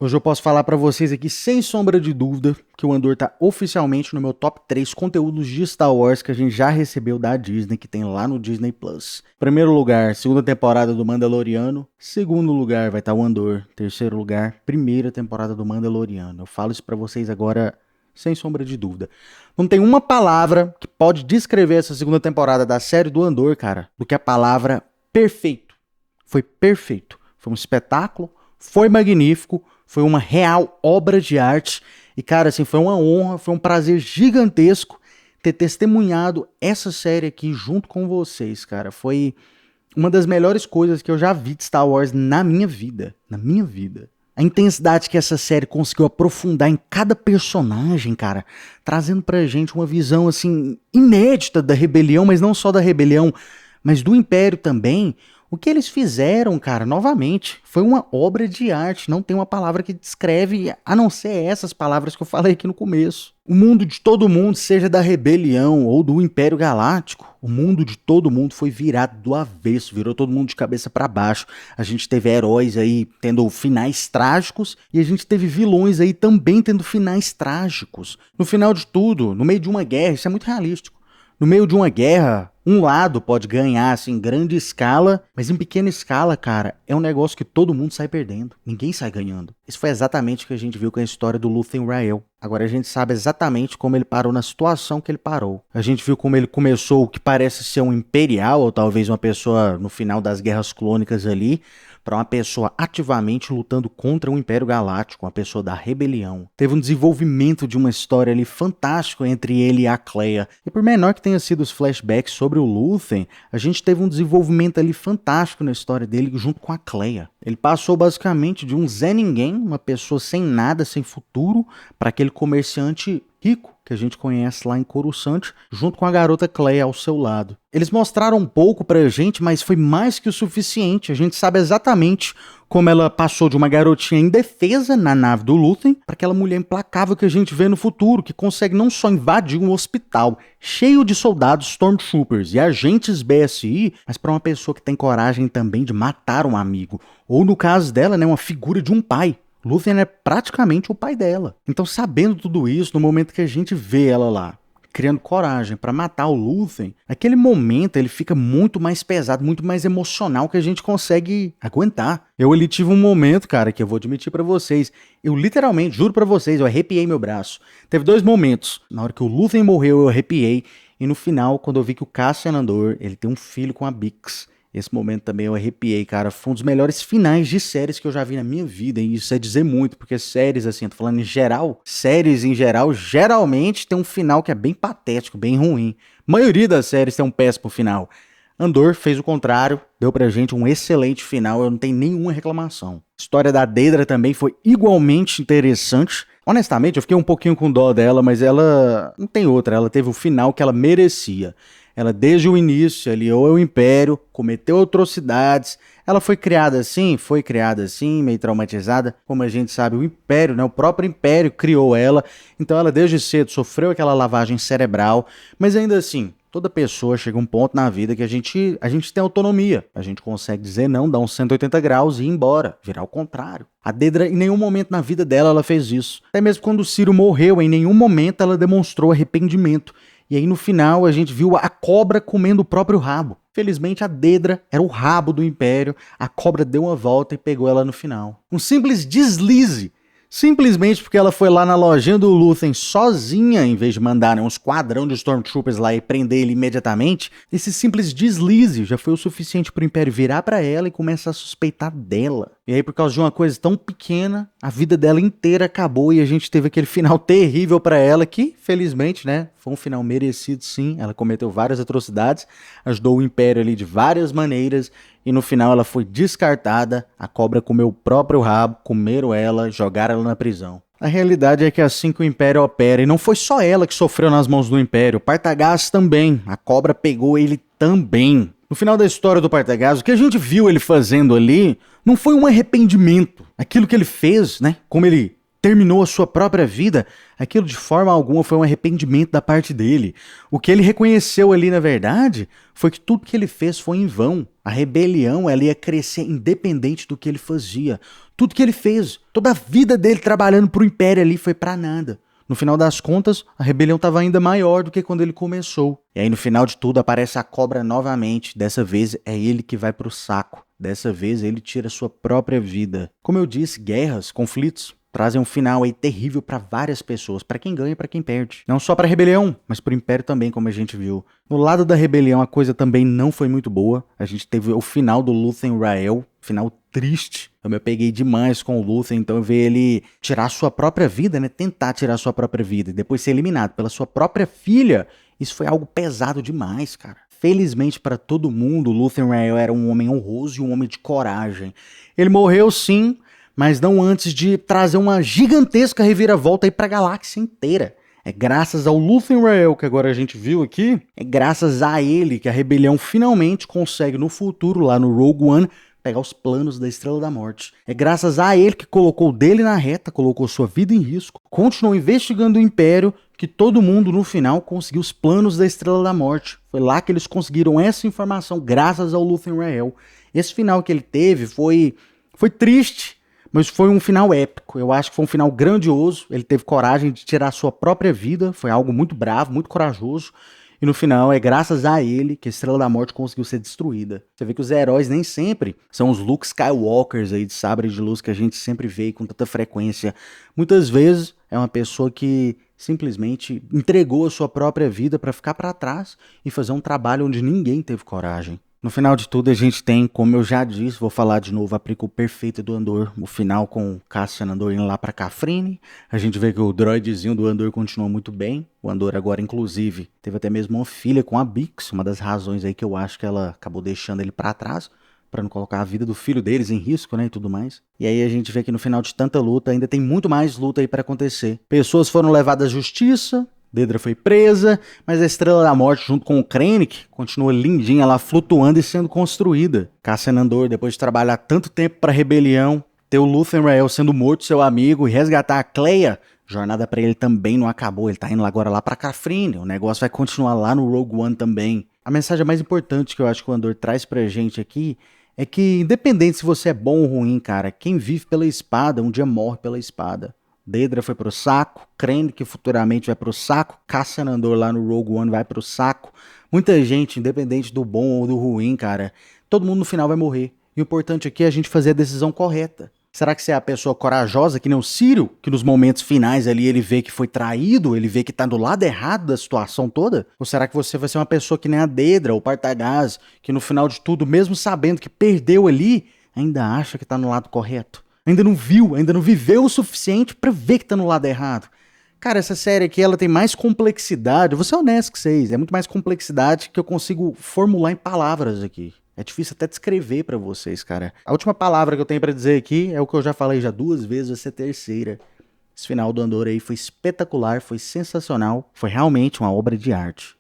Hoje eu posso falar pra vocês aqui, sem sombra de dúvida, que o Andor tá oficialmente no meu top 3 conteúdos de Star Wars que a gente já recebeu da Disney, que tem lá no Disney Plus. Primeiro lugar, segunda temporada do Mandaloriano. Segundo lugar vai estar o Andor. Terceiro lugar, primeira temporada do Mandaloriano. Eu falo isso pra vocês agora sem sombra de dúvida. Não tem uma palavra que pode descrever essa segunda temporada da série do Andor, cara, do que a palavra perfeito. Foi perfeito. Foi um espetáculo, foi magnífico, foi uma real obra de arte. E, cara, assim, foi uma honra, foi um prazer gigantesco ter testemunhado essa série aqui junto com vocês, cara. Foi uma das melhores coisas que eu já vi de Star Wars na minha vida. Na minha vida. A intensidade que essa série conseguiu aprofundar em cada personagem, cara, trazendo pra gente uma visão, assim, inédita da rebelião, mas não só da rebelião, mas do Império também. O que eles fizeram, cara, novamente, foi uma obra de arte. Não tem uma palavra que descreve, a não ser essas palavras que eu falei aqui no começo. O mundo de todo mundo, seja da rebelião ou do Império Galáctico, o mundo de todo mundo foi virado do avesso, virou todo mundo de cabeça pra baixo. A gente teve heróis aí tendo finais trágicos e a gente teve vilões aí também tendo finais trágicos. No final de tudo, no meio de uma guerra, isso é muito realístico. No meio de uma guerra, um lado pode ganhar assim, em grande escala, mas em pequena escala, cara, é um negócio que todo mundo sai perdendo. Ninguém sai ganhando. Isso foi exatamente o que a gente viu com a história do Luthen Rael. Agora a gente sabe exatamente como ele parou na situação que ele parou. A gente viu como ele começou o que parece ser um imperial, ou talvez uma pessoa no final das guerras clônicas ali, para uma pessoa ativamente lutando contra o Império Galáctico, uma pessoa da rebelião. Teve um desenvolvimento de uma história ali fantástico entre ele e a Kleia. E por menor que tenha sido os flashbacks sobre o Luthen, a gente teve um desenvolvimento ali fantástico na história dele junto com a Kleia. Ele passou basicamente de um Zé Ninguém, uma pessoa sem nada, sem futuro, para aquele comerciante rico que a gente conhece lá em Coruscant, junto com a garota Kleia ao seu lado. Eles mostraram um pouco pra gente, mas foi mais que o suficiente. A gente sabe exatamente como ela passou de uma garotinha indefesa na nave do Luthen para aquela mulher implacável que a gente vê no futuro, que consegue não só invadir um hospital cheio de soldados Stormtroopers e agentes BSI, mas para uma pessoa que tem coragem também de matar um amigo. Ou no caso dela, né, uma figura de um pai. Luthen é praticamente o pai dela. Então, sabendo tudo isso, no momento que a gente vê ela lá, criando coragem pra matar o Luthen, aquele momento ele fica muito mais pesado, muito mais emocional que a gente consegue aguentar. Eu ali tive um momento, cara, que eu vou admitir pra vocês, eu literalmente, juro pra vocês, eu arrepiei meu braço. Teve dois momentos. Na hora que o Luthen morreu, eu arrepiei. E no final, quando eu vi que o Cassian Andor, ele tem um filho com a Bix. Esse momento também eu arrepiei, cara. Foi um dos melhores finais de séries que eu já vi na minha vida. E isso é dizer muito, porque séries, assim, eu tô falando em geral, séries em geral, geralmente tem um final que é bem patético, bem ruim. A maioria das séries tem um péssimo final. Andor fez o contrário, deu pra gente um excelente final, eu não tenho nenhuma reclamação. A história da Dedra também foi igualmente interessante. Honestamente, eu fiquei um pouquinho com dó dela, mas ela não tem outra, ela teve o final que ela merecia. Ela, desde o início, aliou ao Império, cometeu atrocidades. Ela foi criada assim, meio traumatizada. Como a gente sabe, o Império, né, o próprio Império criou ela. Então ela, desde cedo, sofreu aquela lavagem cerebral. Mas ainda assim, toda pessoa chega a um ponto na vida que a gente tem autonomia. A gente consegue dizer não, dar uns 180 graus e ir embora, virar o contrário. A Dedra, em nenhum momento na vida dela, ela fez isso. Até mesmo quando o Ciro morreu, em nenhum momento ela demonstrou arrependimento. E aí no final a gente viu a cobra comendo o próprio rabo. Felizmente a Dedra era o rabo do Império, a cobra deu uma volta e pegou ela no final. Um simples deslize. Simplesmente porque ela foi lá na lojinha do Luthen sozinha, em vez de mandarem um esquadrão de Stormtroopers lá e prender ele imediatamente, esse simples deslize já foi o suficiente pro Império virar pra ela e começar a suspeitar dela. E aí, por causa de uma coisa tão pequena, a vida dela inteira acabou e a gente teve aquele final terrível pra ela que, felizmente, né, foi um final merecido sim. Ela cometeu várias atrocidades, ajudou o Império ali de várias maneiras e no final ela foi descartada, a cobra comeu o próprio rabo, comeram ela, jogaram ela na prisão. A realidade é que assim que o Império opera, e não foi só ela que sofreu nas mãos do Império, o Partagaz também, a cobra pegou ele também. No final da história do Partagaz, o que a gente viu ele fazendo ali não foi um arrependimento. Aquilo que ele fez, né, como ele terminou a sua própria vida, aquilo de forma alguma foi um arrependimento da parte dele. O que ele reconheceu ali, na verdade, foi que tudo que ele fez foi em vão. A rebelião, ela ia crescer independente do que ele fazia. Tudo que ele fez, toda a vida dele trabalhando pro Império ali foi pra nada. No final das contas, a rebelião estava ainda maior do que quando ele começou. E aí no final de tudo aparece a cobra novamente. Dessa vez é ele que vai pro saco. Dessa vez ele tira sua própria vida. Como eu disse, guerras, conflitos trazem um final aí terrível para várias pessoas, para quem ganha e para quem perde. Não só para a rebelião, mas para o Império também, como a gente viu. No lado da rebelião a coisa também não foi muito boa. A gente teve o final do Lúthien Rael, final triste. Eu me peguei demais com o Lúthien, então eu vi ele tirar sua própria vida, né? Tentar tirar sua própria vida e depois ser eliminado pela sua própria filha. Isso foi algo pesado demais, cara. Felizmente para todo mundo, Lúthien Rael era um homem honroso e um homem de coragem. Ele morreu sim, mas não antes de trazer uma gigantesca reviravolta aí pra galáxia inteira. É graças ao Lúthien Rael que agora a gente viu aqui, é graças a ele que a rebelião finalmente consegue no futuro, lá no Rogue One, pegar os planos da Estrela da Morte. É graças a ele que colocou o dele na reta, colocou sua vida em risco, continuou investigando o Império, que todo mundo no final conseguiu os planos da Estrela da Morte. Foi lá que eles conseguiram essa informação, graças ao Lúthien Rael. Esse final que ele teve foi triste, mas foi um final épico. Eu acho que foi um final grandioso. Ele teve coragem de tirar a sua própria vida. Foi algo muito bravo, muito corajoso. E no final é graças a ele que a Estrela da Morte conseguiu ser destruída. Você vê que os heróis nem sempre são os Luke Skywalkers aí de sabre de luz que a gente sempre vê com tanta frequência. Muitas vezes é uma pessoa que simplesmente entregou a sua própria vida para ficar para trás e fazer um trabalho onde ninguém teve coragem. No final de tudo a gente tem, como eu já disse, vou falar de novo, a prequel perfeita do Andor, o final com o Cassian Andor indo lá pra Kafrene. A gente vê que o droidezinho do Andor continua muito bem. O Andor agora, inclusive, teve até mesmo uma filha com a Bix, uma das razões aí que eu acho que ela acabou deixando ele pra trás, pra não colocar a vida do filho deles em risco, né, e tudo mais. E aí a gente vê que no final de tanta luta, ainda tem muito mais luta aí pra acontecer. Pessoas foram levadas à justiça, Dedra foi presa, mas a Estrela da Morte, junto com o Krennic, continua lindinha lá, flutuando e sendo construída. Cassian Andor, depois de trabalhar tanto tempo pra rebelião, ter o Lúthien Rael sendo morto, seu amigo, e resgatar a Cleia, jornada pra ele também não acabou. Ele tá indo agora lá pra Kafrene, o negócio vai continuar lá no Rogue One também. A mensagem mais importante que eu acho que o Andor traz pra gente aqui é que, independente se você é bom ou ruim, cara, quem vive pela espada, um dia morre pela espada. Dedra foi pro saco, Krennic que futuramente vai pro saco, Cassian Andor lá no Rogue One vai pro saco. Muita gente, independente do bom ou do ruim, cara, todo mundo no final vai morrer. E o importante aqui é a gente fazer a decisão correta. Será que você é a pessoa corajosa, que nem o Ciro, que nos momentos finais ali ele vê que foi traído, ele vê que tá do lado errado da situação toda? Ou será que você vai ser uma pessoa que nem a Dedra ou Partagaz, que no final de tudo, mesmo sabendo que perdeu ali, ainda acha que tá no lado correto? Ainda não viu, ainda não viveu o suficiente pra ver que tá no lado errado. Cara, essa série aqui, ela tem mais complexidade, eu vou ser honesto com vocês, é muito mais complexidade que eu consigo formular em palavras aqui. É difícil até descrever pra vocês, cara. A última palavra que eu tenho pra dizer aqui é o que eu já falei já 2 vezes, vai ser a terceira. Esse final do Andor aí foi espetacular, foi sensacional, foi realmente uma obra de arte.